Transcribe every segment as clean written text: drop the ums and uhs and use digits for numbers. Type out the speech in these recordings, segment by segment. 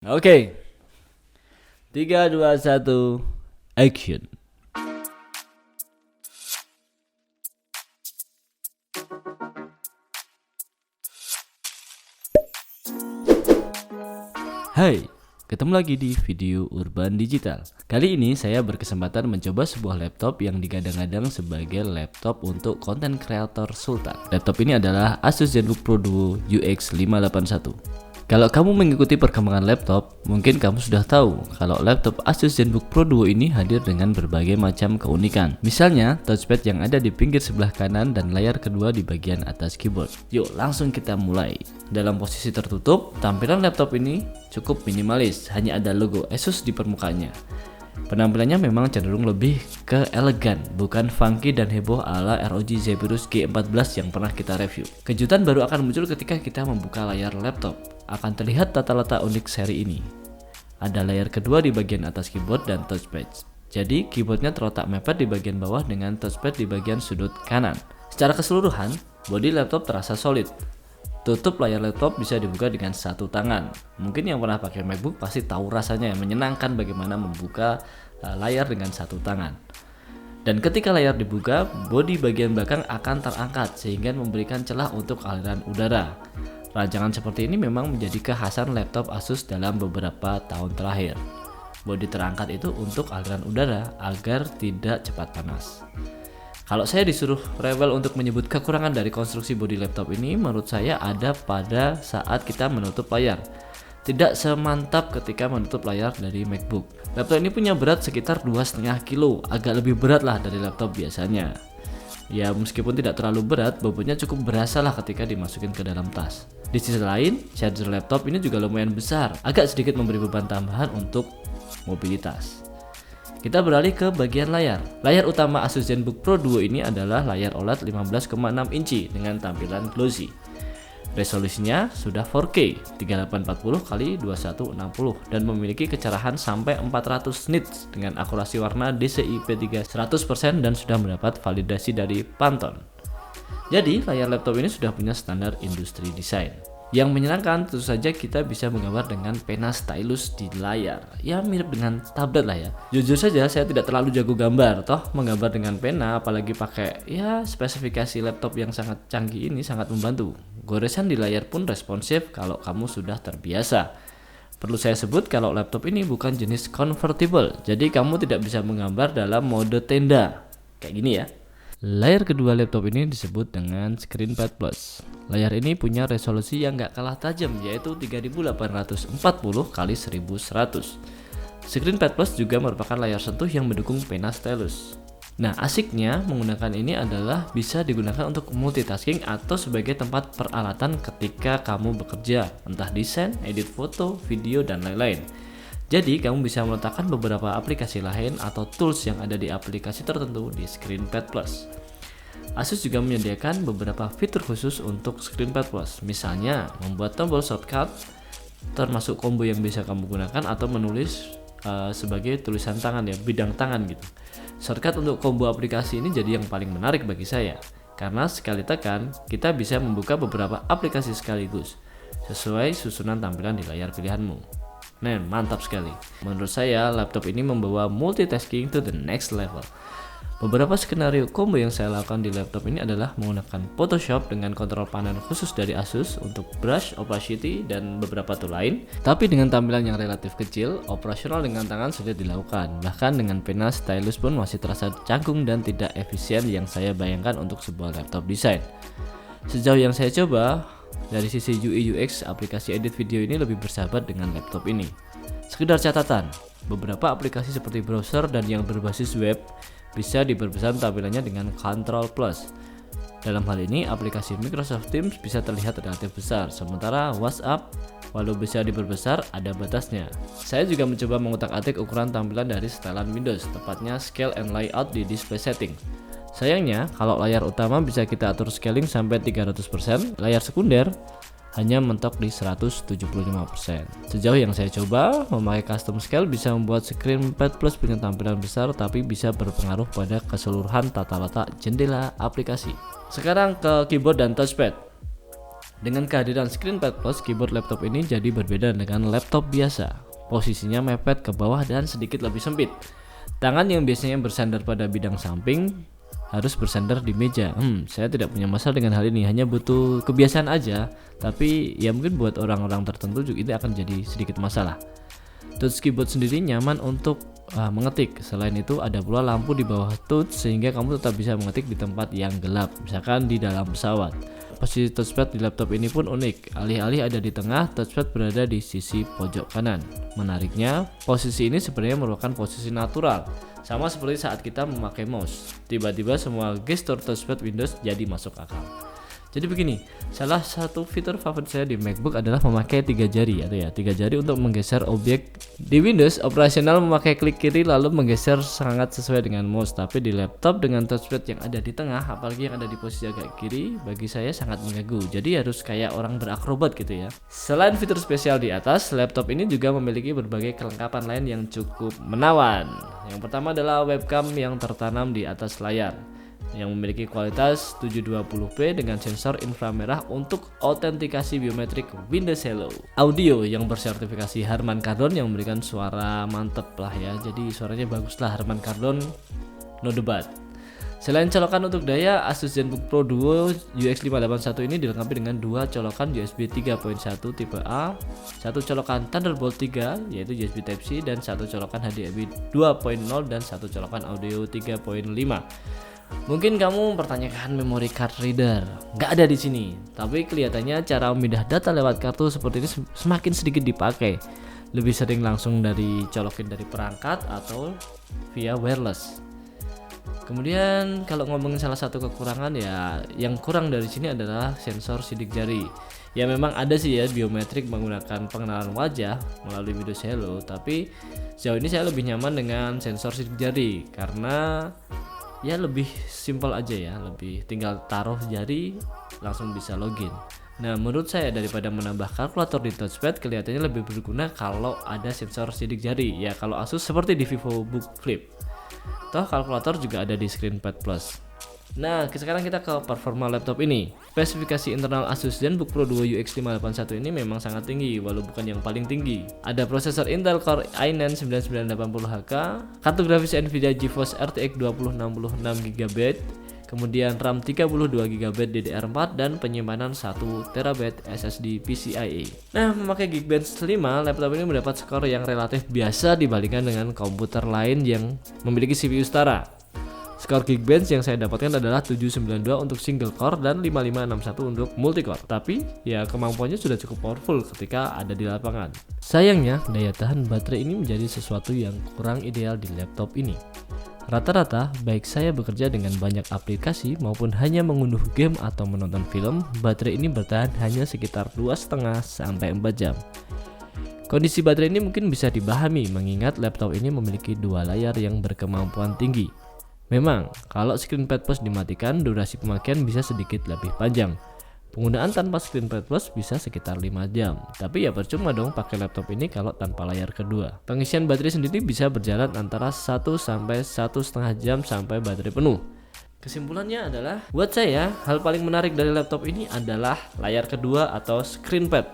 Oke, 3, 2, 1, action. Hai, ketemu lagi di video Urban Digital. Kali ini saya berkesempatan mencoba sebuah laptop yang digadang-gadang sebagai laptop untuk content creator sultan. Laptop ini adalah Asus ZenBook Pro Duo UX 581. Kalau kamu mengikuti perkembangan laptop, mungkin kamu sudah tahu kalau laptop Asus ZenBook Pro Duo ini hadir dengan berbagai macam keunikan. Misalnya, touchpad yang ada di pinggir sebelah kanan dan layar kedua di bagian atas keyboard. Yuk, langsung kita mulai. Dalam posisi tertutup, tampilan laptop ini cukup minimalis, hanya ada logo Asus di permukaannya. Penampilannya memang cenderung lebih ke elegan, bukan funky dan heboh ala ROG Zephyrus G14 yang pernah kita review. Kejutan baru akan muncul ketika kita membuka layar laptop. Akan terlihat tata letak unik seri ini. Ada layar kedua di bagian atas keyboard dan touchpad. Jadi keyboardnya terletak mepet di bagian bawah dengan touchpad di bagian sudut kanan. Secara keseluruhan, bodi laptop terasa solid. Tutup layar laptop bisa dibuka dengan satu tangan. Mungkin yang pernah pakai MacBook pasti tahu rasanya menyenangkan bagaimana membuka layar dengan satu tangan. Dan ketika layar dibuka, bodi bagian belakang akan terangkat sehingga memberikan celah untuk aliran udara. Rancangan seperti ini memang menjadi kekhasan laptop Asus dalam beberapa tahun terakhir. Bodi terangkat itu untuk aliran udara agar tidak cepat panas. Kalau saya disuruh rewel untuk menyebut kekurangan dari konstruksi bodi laptop ini, menurut saya ada pada saat kita menutup layar. Tidak semantap ketika menutup layar dari MacBook. Laptop ini punya berat sekitar 2,5 kg, agak lebih berat lah dari laptop biasanya. Ya, meskipun tidak terlalu berat, bobotnya cukup berasa lah ketika dimasukin ke dalam tas. Di sisi lain, charger laptop ini juga lumayan besar, agak sedikit memberi beban tambahan untuk mobilitas. Kita beralih ke bagian layar. Layar utama Asus ZenBook Pro Duo ini adalah layar OLED 15,6 inci dengan tampilan glossy. Resolusinya sudah 4K 3840x2160 dan memiliki kecerahan sampai 400 nits dengan akurasi warna DCI P3 100% dan sudah mendapat validasi dari Pantone. Jadi layar laptop ini sudah punya standar industri desain. Yang menyenangkan tentu saja kita bisa menggambar dengan pena stylus di layar. Ya mirip dengan tablet lah ya. Jujur saja saya tidak terlalu jago gambar, toh menggambar dengan pena apalagi pakai spesifikasi laptop yang sangat canggih ini sangat membantu. Goresan di layar pun responsif kalau kamu sudah terbiasa. Perlu saya sebut kalau laptop ini bukan jenis convertible, jadi kamu tidak bisa menggambar dalam mode tenda. Kayak gini ya. Layar kedua laptop ini disebut dengan ScreenPad Plus. Layar ini punya resolusi yang gak kalah tajam, yaitu 3840x1100. ScreenPad Plus juga merupakan layar sentuh yang mendukung pena stylus. Nah, asiknya menggunakan ini adalah bisa digunakan untuk multitasking atau sebagai tempat peralatan ketika kamu bekerja, entah desain, edit foto, video, dan lain-lain. Jadi, kamu bisa meletakkan beberapa aplikasi lain atau tools yang ada di aplikasi tertentu di ScreenPad Plus. Asus juga menyediakan beberapa fitur khusus untuk ScreenPad Plus, misalnya membuat tombol shortcut, termasuk combo yang bisa kamu gunakan atau menulis sebagai tulisan tangan ya, bidang tangan gitu. Shortcut untuk combo aplikasi ini jadi yang paling menarik bagi saya, karena sekali tekan, kita bisa membuka beberapa aplikasi sekaligus, sesuai susunan tampilan di layar pilihanmu. Nah, mantap sekali. Menurut saya, laptop ini membawa multitasking to the next level. Beberapa skenario combo yang saya lakukan di laptop ini adalah menggunakan Photoshop dengan kontrol panel khusus dari Asus untuk brush, opacity, dan beberapa tool lain. Tapi dengan tampilan yang relatif kecil, operasional dengan tangan sulit dilakukan. Bahkan dengan pena stylus pun masih terasa canggung dan tidak efisien yang saya bayangkan untuk sebuah laptop desain. Sejauh yang saya coba, dari sisi UI UX, aplikasi edit video ini lebih bersahabat dengan laptop ini. Sekedar catatan, beberapa aplikasi seperti browser dan yang berbasis web bisa diperbesar tampilannya dengan Ctrl+. Dalam hal ini, aplikasi Microsoft Teams bisa terlihat relatif besar, sementara WhatsApp, walau bisa diperbesar, ada batasnya. Saya juga mencoba mengutak-atik ukuran tampilan dari setelan Windows, tepatnya scale and layout di display setting. Sayangnya, kalau layar utama bisa kita atur scaling sampai 300%, layar sekunder hanya mentok di 175%. Sejauh yang saya coba, memakai custom scale bisa membuat ScreenPad Plus punya tampilan besar tapi bisa berpengaruh pada keseluruhan tata letak jendela aplikasi. Sekarang ke keyboard dan touchpad. Dengan kehadiran ScreenPad Plus, keyboard laptop ini jadi berbeda dengan laptop biasa. Posisinya mepet ke bawah dan sedikit lebih sempit. Tangan yang biasanya bersandar pada bidang samping harus bersandar di meja. Saya tidak punya masalah dengan hal ini, hanya butuh kebiasaan aja. Tapi ya mungkin buat orang-orang tertentu juga ini akan jadi sedikit masalah. Touch keyboard sendiri nyaman untuk mengetik. Selain itu ada pula lampu di bawah touch sehingga kamu tetap bisa mengetik di tempat yang gelap, misalkan di dalam pesawat. Posisi touchpad di laptop ini pun unik. Alih-alih ada di tengah, touchpad berada di sisi pojok kanan. Menariknya, posisi ini sebenarnya merupakan posisi natural, sama seperti saat kita memakai mouse. Tiba-tiba semua gestur touchpad Windows jadi masuk akal. Jadi begini, salah satu fitur favorit saya di MacBook adalah memakai 3 jari atau ya 3 jari untuk menggeser objek. Di Windows operasional memakai klik kiri lalu menggeser sangat sesuai dengan mouse, tapi di laptop dengan touchpad yang ada di tengah, apalagi yang ada di posisi agak kiri, bagi saya sangat mengganggu. Jadi harus kayak orang berakrobat gitu ya. Selain fitur spesial di atas, laptop ini juga memiliki berbagai kelengkapan lain yang cukup menawan. Yang pertama adalah webcam yang tertanam di atas layar, yang memiliki kualitas 720p dengan sensor inframerah untuk autentikasi biometrik Windows Hello. Audio yang bersertifikasi Harman Kardon yang memberikan suara mantep lah ya. Jadi suaranya bagus lah, Harman Kardon, no debat. Selain colokan untuk daya, Asus ZenBook Pro Duo UX581 ini dilengkapi dengan 2 colokan USB 3.1 tipe A, 1 colokan Thunderbolt 3 yaitu USB Type-C, dan 1 colokan HDMI 2.0 dan 1 colokan audio 3.5. Mungkin kamu mempertanyakan memory card reader, nggak ada di sini. Tapi kelihatannya cara memindah data lewat kartu seperti ini semakin sedikit dipakai. Lebih sering langsung colokin dari perangkat atau via wireless. Kemudian kalau ngomongin salah satu kekurangan ya, yang kurang dari sini adalah sensor sidik jari. Ya memang ada sih ya biometrik menggunakan pengenalan wajah melalui Windows Hello, tapi sejauh ini saya lebih nyaman dengan sensor sidik jari karena ya lebih simpel aja ya, lebih tinggal taruh jari langsung bisa login. Nah menurut saya daripada menambah kalkulator di touchpad, kelihatannya lebih berguna kalau ada sensor sidik jari. Ya kalau Asus seperti di VivoBook Flip. Toh kalkulator juga ada di ScreenPad Plus. Nah sekarang kita ke performa laptop ini. Spesifikasi internal Asus ZenBook Pro Duo UX581 ini memang sangat tinggi, walau bukan yang paling tinggi. Ada prosesor Intel Core i9 9980HK, kartu grafis Nvidia GeForce RTX 2066GB, kemudian RAM 32GB DDR4 dan penyimpanan 1TB SSD PCIe. Nah, memakai Geekbench 5, laptop ini mendapat skor yang relatif biasa dibandingkan dengan komputer lain yang memiliki CPU setara. Skor Geekbench yang saya dapatkan adalah 792 untuk single core dan 5561 untuk multi core. Tapi ya kemampuannya sudah cukup powerful ketika ada di lapangan. Sayangnya daya tahan baterai ini menjadi sesuatu yang kurang ideal di laptop ini. Rata-rata baik saya bekerja dengan banyak aplikasi maupun hanya mengunduh game atau menonton film, baterai ini bertahan hanya sekitar 2,5 sampai 4 jam. Kondisi baterai ini mungkin bisa dipahami mengingat laptop ini memiliki 2 layar yang berkemampuan tinggi. Memang, kalau ScreenPad Plus dimatikan, durasi pemakaian bisa sedikit lebih panjang. Penggunaan tanpa ScreenPad Plus bisa sekitar 5 jam. Tapi ya percuma dong pakai laptop ini kalau tanpa layar kedua. Pengisian baterai sendiri bisa berjalan antara 1 sampai 1,5 jam sampai baterai penuh. Kesimpulannya adalah, buat saya, hal paling menarik dari laptop ini adalah layar kedua atau ScreenPad.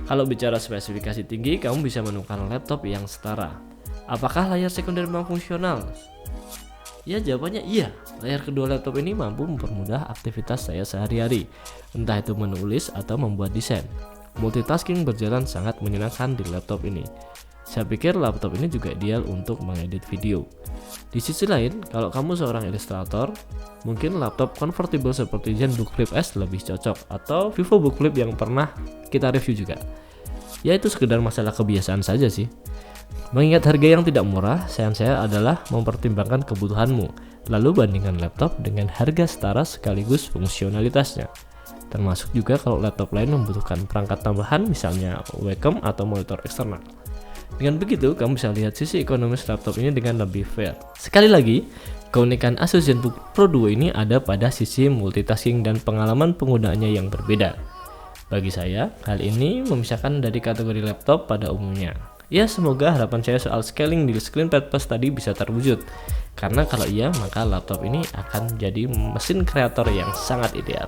Kalau bicara spesifikasi tinggi, kamu bisa menemukan laptop yang setara. Apakah layar sekunder memang fungsional? Ya jawabannya iya, layar kedua laptop ini mampu mempermudah aktivitas saya sehari-hari, entah itu menulis atau membuat desain. Multitasking berjalan sangat menyenangkan di laptop ini. Saya pikir laptop ini juga ideal untuk mengedit video. Di sisi lain, kalau kamu seorang ilustrator, mungkin laptop convertible seperti ZenBook Flip S lebih cocok, atau VivoBook Flip yang pernah kita review juga. Ya itu sekedar masalah kebiasaan saja sih. Mengingat harga yang tidak murah, saran saya adalah mempertimbangkan kebutuhanmu, lalu bandingkan laptop dengan harga setara sekaligus fungsionalitasnya. Termasuk juga kalau laptop lain membutuhkan perangkat tambahan, misalnya webcam atau monitor eksternal. Dengan begitu, kamu bisa lihat sisi ekonomis laptop ini dengan lebih fair. Sekali lagi, keunikan Asus ZenBook Pro Duo ini ada pada sisi multitasking dan pengalaman penggunaannya yang berbeda. Bagi saya, hal ini memisahkan dari kategori laptop pada umumnya. Ya semoga harapan saya soal scaling di ScreenPad Plus tadi bisa terwujud. Karena kalau iya maka laptop ini akan jadi mesin kreator yang sangat ideal.